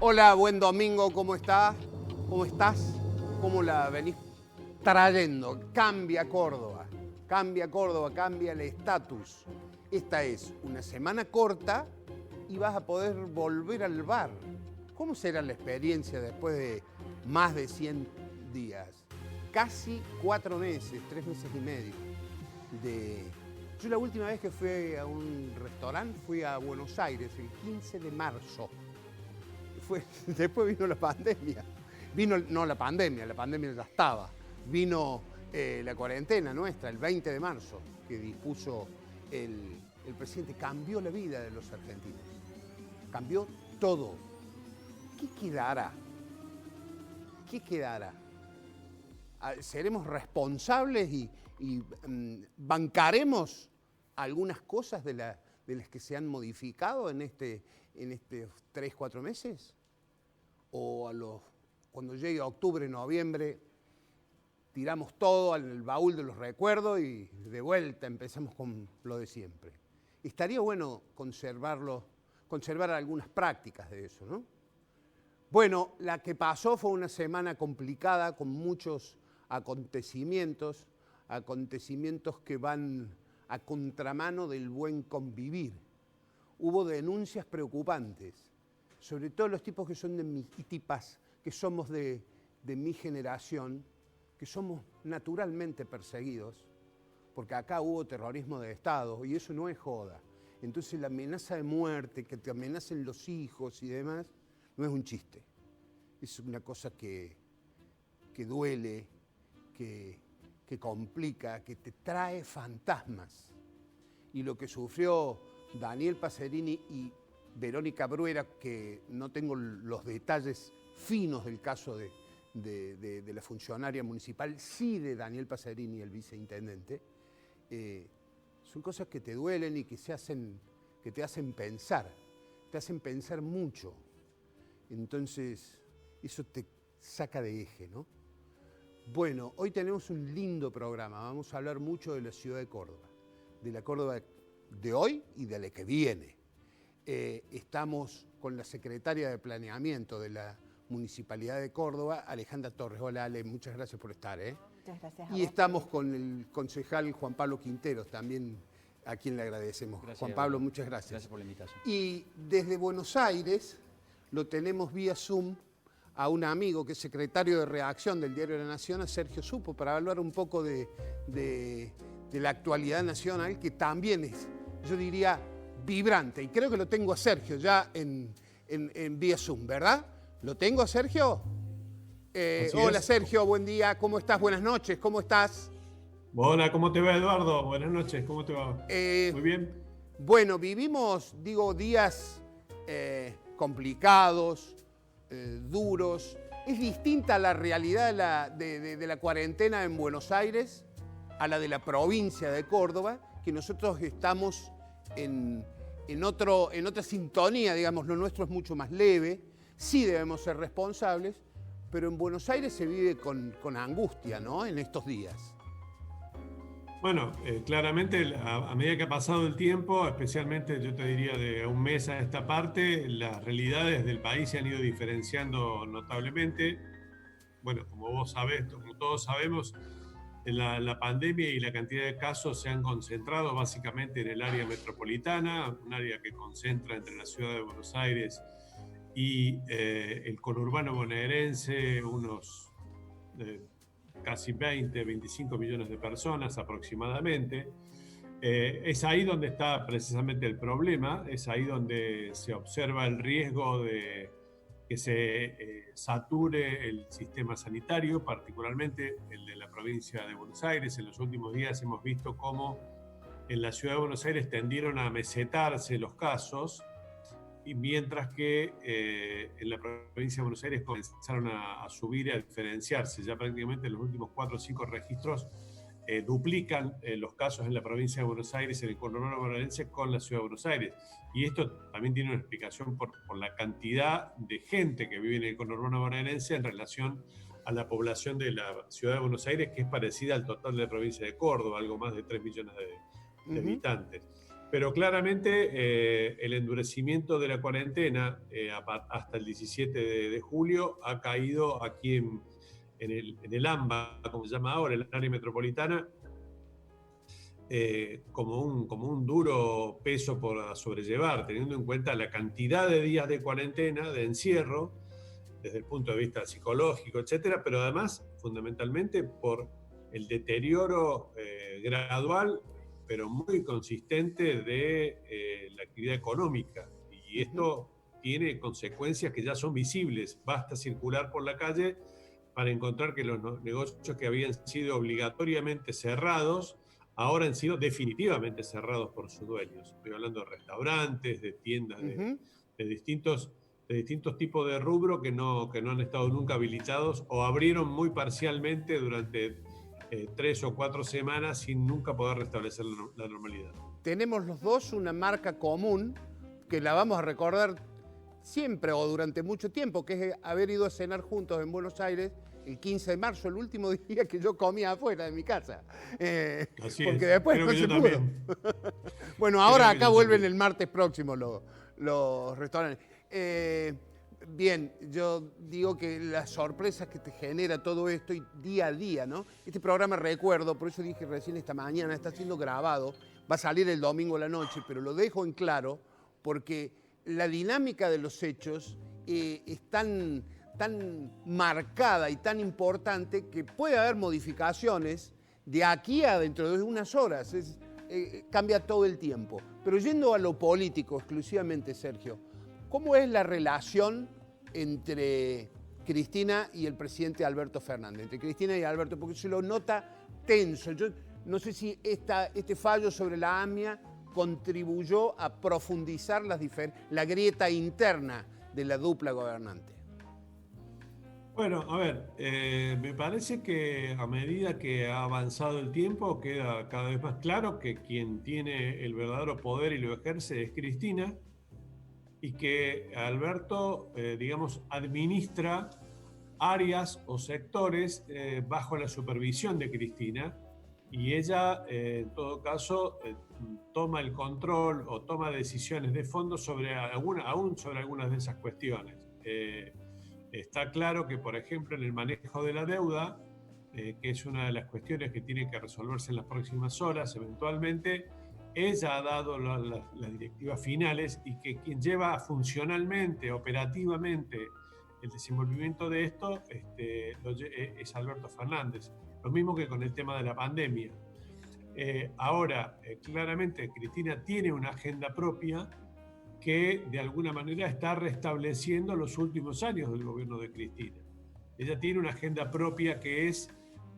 Hola, buen domingo, ¿cómo estás? ¿Cómo estás? ¿Cómo la venís trayendo? Cambia Córdoba, cambia el estatus. Esta es una semana corta y vas a poder volver al bar. ¿Cómo será la experiencia después de más de 100 días? Casi 4 meses, 3 meses y medio. Yo la última vez que fui a un restaurante fui a Buenos Aires, el 15 de marzo. Después vino la pandemia. La pandemia ya estaba. Vino la cuarentena nuestra, el 20 de marzo, que dispuso el presidente. Cambió la vida de los argentinos. Cambió todo. ¿Qué quedará? ¿Qué quedará? ¿Seremos responsables y bancaremos algunas cosas de las que se han modificado en estos 3, 4 meses? ¿O cuando llegue octubre, noviembre, tiramos todo al baúl de los recuerdos y de vuelta empezamos con lo de siempre? Estaría bueno conservar algunas prácticas de eso, ¿no? Bueno, la que pasó fue una semana complicada con muchos acontecimientos que van a contramano del buen convivir. Hubo denuncias preocupantes, sobre todo los tipos que son de mis tipas, que somos de mi generación, que somos naturalmente perseguidos, porque acá hubo terrorismo de Estado y eso no es joda. Entonces la amenaza de muerte, que te amenacen los hijos y demás, no es un chiste. Es una cosa que duele, que complica, que te trae fantasmas. Y lo que sufrió Daniel Pacerini y Verónica Bruera, que no tengo los detalles finos del caso de la funcionaria municipal, sí de Daniel Pacerini, el viceintendente, son cosas que te duelen y que te hacen pensar mucho. Entonces, eso te saca de eje, ¿no? Bueno, hoy tenemos un lindo programa. Vamos a hablar mucho de la ciudad de Córdoba, de la Córdoba de hoy y de la que viene. Estamos con la secretaria de Planeamiento de la Municipalidad de Córdoba, Alejandra Torres. Hola, Ale, muchas gracias por estar. Muchas gracias. Y estamos con el concejal Juan Pablo Quinteros, también a quien le agradecemos. Gracias, Juan Pablo, muchas gracias. Gracias por la invitación. Y desde Buenos Aires lo tenemos vía Zoom a un amigo que es secretario de redacción del Diario de la Nación, a Sergio Supo, para hablar un poco de la actualidad nacional, que también es, yo diría, vibrante. Y creo que lo tengo a Sergio ya en vía Zoom, ¿verdad? ¿Lo tengo a Sergio? Hola Sergio, buen día, ¿cómo estás? Buenas noches, ¿cómo estás? Hola, ¿cómo te va, Eduardo? Buenas noches, ¿cómo te va? Muy bien. Bueno, vivimos, días complicados, duros. Es distinta la realidad de la cuarentena en Buenos Aires a la de la provincia de Córdoba, que nosotros estamos en otra sintonía, digamos, lo nuestro es mucho más leve, sí debemos ser responsables, pero en Buenos Aires se vive con angustia, ¿no?, en estos días. Bueno, claramente a medida que ha pasado el tiempo, especialmente yo te diría de un mes a esta parte, las realidades del país se han ido diferenciando notablemente. Bueno, como vos sabés, como todos sabemos, la pandemia y la cantidad de casos se han concentrado básicamente en el área metropolitana, un área que concentra entre la ciudad de Buenos Aires y el conurbano bonaerense unos casi 20, 25 millones de personas aproximadamente. Es ahí donde está precisamente el problema, es ahí donde se observa el riesgo de que se sature el sistema sanitario, particularmente el de la provincia de Buenos Aires. En los últimos días hemos visto cómo en la ciudad de Buenos Aires tendieron a mesetarse los casos, y mientras que en la provincia de Buenos Aires comenzaron a subir y a diferenciarse. Ya prácticamente en los últimos 4 o 5 registros duplican los casos en la provincia de Buenos Aires, en el conurbano bonaerense, con la ciudad de Buenos Aires. Y esto también tiene una explicación por la cantidad de gente que vive en el conurbano bonaerense en relación a la población de la ciudad de Buenos Aires, que es parecida al total de la provincia de Córdoba, algo más de 3 millones de habitantes. Pero claramente el endurecimiento de la cuarentena hasta el 17 de julio ha caído aquí en el AMBA, como se llama ahora, el área metropolitana, como un duro peso por sobrellevar, teniendo en cuenta la cantidad de días de cuarentena, de encierro, desde el punto de vista psicológico, etcétera, pero además, fundamentalmente, por el deterioro gradual, pero muy consistente de la actividad económica. Y esto tiene consecuencias que ya son visibles. Basta circular por la calle para encontrar que los negocios que habían sido obligatoriamente cerrados, ahora han sido definitivamente cerrados por sus dueños. Estoy hablando de restaurantes, de tiendas, de distintos tipos de rubro que no han estado nunca habilitados o abrieron muy parcialmente durante 3 o 4 semanas sin nunca poder restablecer la normalidad. Tenemos los dos una marca común que la vamos a recordar siempre o durante mucho tiempo, que es haber ido a cenar juntos en Buenos Aires el 15 de marzo, el último día que yo comía afuera de mi casa. Así porque es. después Creo no que se yo pudo. también. Bueno, ahora acá vuelven el martes próximo los restaurantes. Bien, yo digo que las sorpresas que te genera todo esto y día a día, ¿no? Este programa recuerdo, por eso dije recién esta mañana, está siendo grabado, va a salir el domingo a la noche, pero lo dejo en claro porque la dinámica de los hechos es tan marcada y tan importante que puede haber modificaciones de aquí a dentro de unas horas. Cambia todo el tiempo. Pero yendo a lo político exclusivamente, Sergio, ¿cómo es la relación entre Cristina y el presidente Alberto Fernández? Entre Cristina y Alberto, porque se lo nota tenso. Yo no sé si este fallo sobre la AMIA contribuyó a profundizar la grieta interna de la dupla gobernante. Bueno, a ver, me parece que a medida que ha avanzado el tiempo queda cada vez más claro que quien tiene el verdadero poder y lo ejerce es Cristina y que Alberto, digamos, administra áreas o sectores bajo la supervisión de Cristina y ella, en todo caso, toma el control o toma decisiones de fondo aún sobre algunas de esas cuestiones. Está claro que, por ejemplo, en el manejo de la deuda, que es una de las cuestiones que tiene que resolverse en las próximas horas, eventualmente, ella ha dado las directivas finales y que quien lleva funcionalmente, operativamente, el desenvolvimiento de esto es Alberto Fernández. Lo mismo que con el tema de la pandemia. Ahora, claramente, Cristina tiene una agenda propia que de alguna manera está restableciendo los últimos años del gobierno de Cristina. Ella tiene una agenda propia que es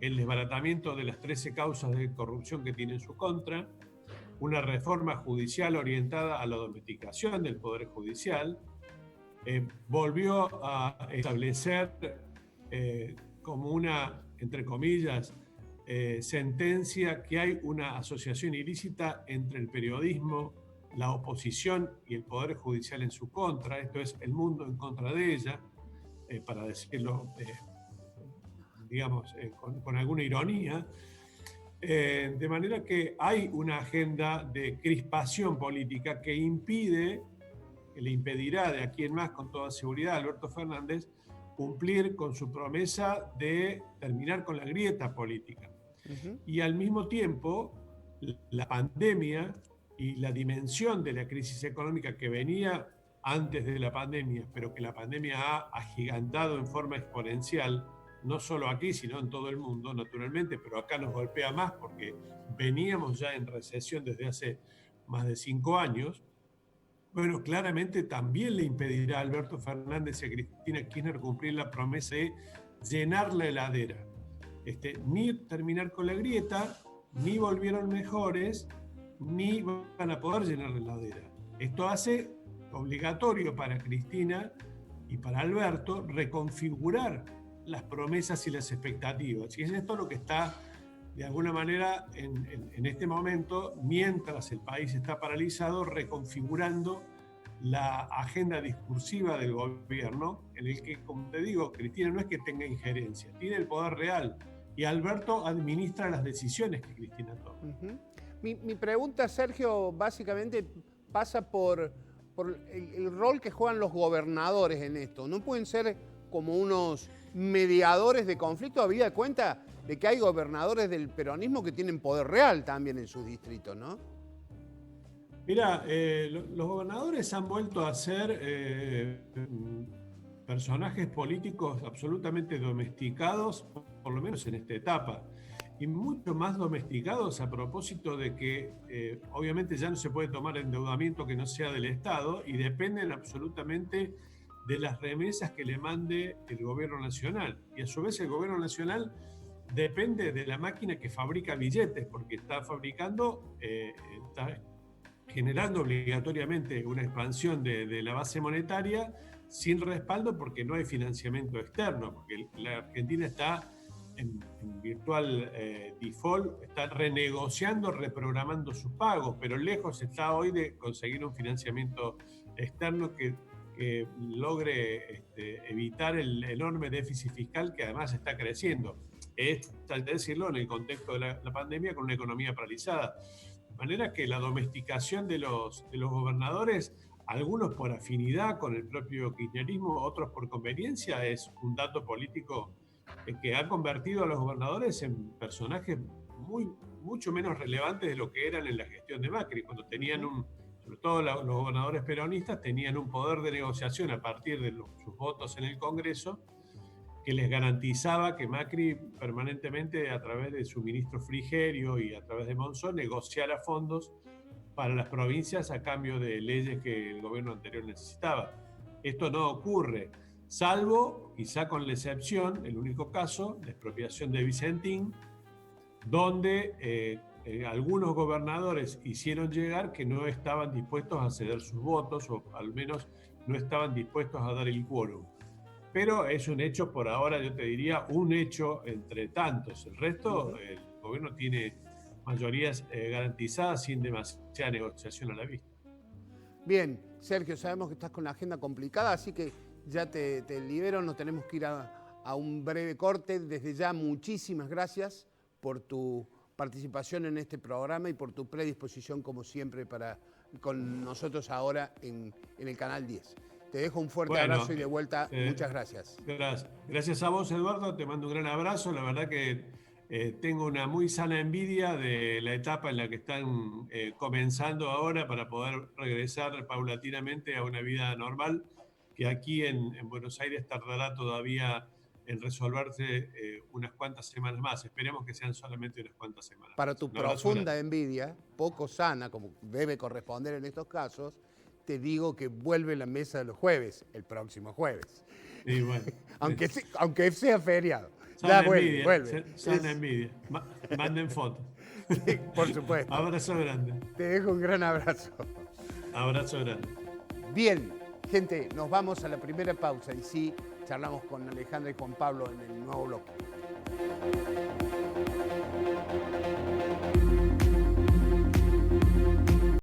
el desbaratamiento de las 13 causas de corrupción que tiene en su contra, una reforma judicial orientada a la domesticación del Poder Judicial, volvió a establecer como una, entre comillas, sentencia que hay una asociación ilícita entre el periodismo, la oposición y el Poder Judicial en su contra, esto es el mundo en contra de ella, para decirlo, digamos, con alguna ironía, de manera que hay una agenda de crispación política que le impedirá de aquí en más, con toda seguridad, a Alberto Fernández cumplir con su promesa de terminar con la grieta política. Y al mismo tiempo, la pandemia y la dimensión de la crisis económica que venía antes de la pandemia, pero que la pandemia ha agigantado en forma exponencial, no solo aquí, sino en todo el mundo, naturalmente, pero acá nos golpea más porque veníamos ya en recesión desde hace más de 5 años. Bueno, claramente también le impedirá a Alberto Fernández y a Cristina Kirchner cumplir la promesa de llenar la heladera. Ni terminar con la grieta, ni volvieron mejores, ni van a poder llenar la heladera. Esto hace obligatorio para Cristina y para Alberto reconfigurar las promesas y las expectativas. Y es esto lo que está, de alguna manera, en este momento, mientras el país está paralizado, reconfigurando la agenda discursiva del gobierno, en el que, como te digo, Cristina no es que tenga injerencia, tiene el poder real, y Alberto administra las decisiones que Cristina toma. Mi pregunta, Sergio, básicamente pasa por el rol que juegan los gobernadores en esto. ¿No pueden ser como unos mediadores de conflicto, habida cuenta de que hay gobernadores del peronismo que tienen poder real también en sus distritos, ¿no? Mira, los gobernadores han vuelto a ser personajes políticos absolutamente domesticados, por lo menos en esta etapa, y mucho más domesticados a propósito de que obviamente ya no se puede tomar endeudamiento que no sea del Estado y dependen absolutamente de las remesas que le mande el gobierno nacional. Y a su vez el gobierno nacional depende de la máquina que fabrica billetes, porque está fabricando, está generando obligatoriamente una expansión de la base monetaria sin respaldo porque no hay financiamiento externo, porque la Argentina está en virtual default, está renegociando, reprogramando sus pagos, pero lejos está hoy de conseguir un financiamiento externo que logre evitar el enorme déficit fiscal que además está creciendo. Es, tal vez decirlo, en el contexto de la pandemia con una economía paralizada. De manera que la domesticación de los gobernadores, algunos por afinidad con el propio kirchnerismo, otros por conveniencia, es un dato político que ha convertido a los gobernadores en personajes mucho menos relevantes de lo que eran en la gestión de Macri, cuando tenían sobre todo los gobernadores peronistas, tenían un poder de negociación a partir de sus votos en el Congreso, que les garantizaba que Macri permanentemente, a través de su ministro Frigerio y a través de Monzón, negociara fondos para las provincias a cambio de leyes que el gobierno anterior necesitaba. Esto no ocurre, salvo, quizá con la excepción, el único caso, la expropiación de Vicentín, donde algunos gobernadores hicieron llegar que no estaban dispuestos a ceder sus votos, o al menos no estaban dispuestos a dar el quórum. Pero es un hecho por ahora, yo te diría, un hecho entre tantos. El resto, el gobierno tiene mayorías garantizadas sin demasiada negociación a la vista. Bien, Sergio, sabemos que estás con la agenda complicada, así que ya te libero, nos tenemos que ir a un breve corte. Desde ya, muchísimas gracias por tu participación en este programa y por tu predisposición, como siempre, con nosotros ahora en el Canal 10. Te dejo un fuerte abrazo y de vuelta, muchas gracias. Gracias a vos, Eduardo, te mando un gran abrazo. La verdad que tengo una muy sana envidia de la etapa en la que están comenzando ahora para poder regresar paulatinamente a una vida normal, que aquí en Buenos Aires tardará todavía en resolverse unas cuantas semanas más. Esperemos que sean solamente unas cuantas semanas. Para tu profunda envidia, poco sana, como debe corresponder en estos casos, te digo que vuelve la mesa de los jueves, el próximo jueves. Y bueno, aunque sea feriado. Ya vuelve. Sana envidia. Manden fotos. Sí, por supuesto. Abrazo grande. Te dejo un gran abrazo. Abrazo grande. Bien, gente, nos vamos a la primera pausa y sí, charlamos con Alejandra y Juan Pablo en el nuevo bloque.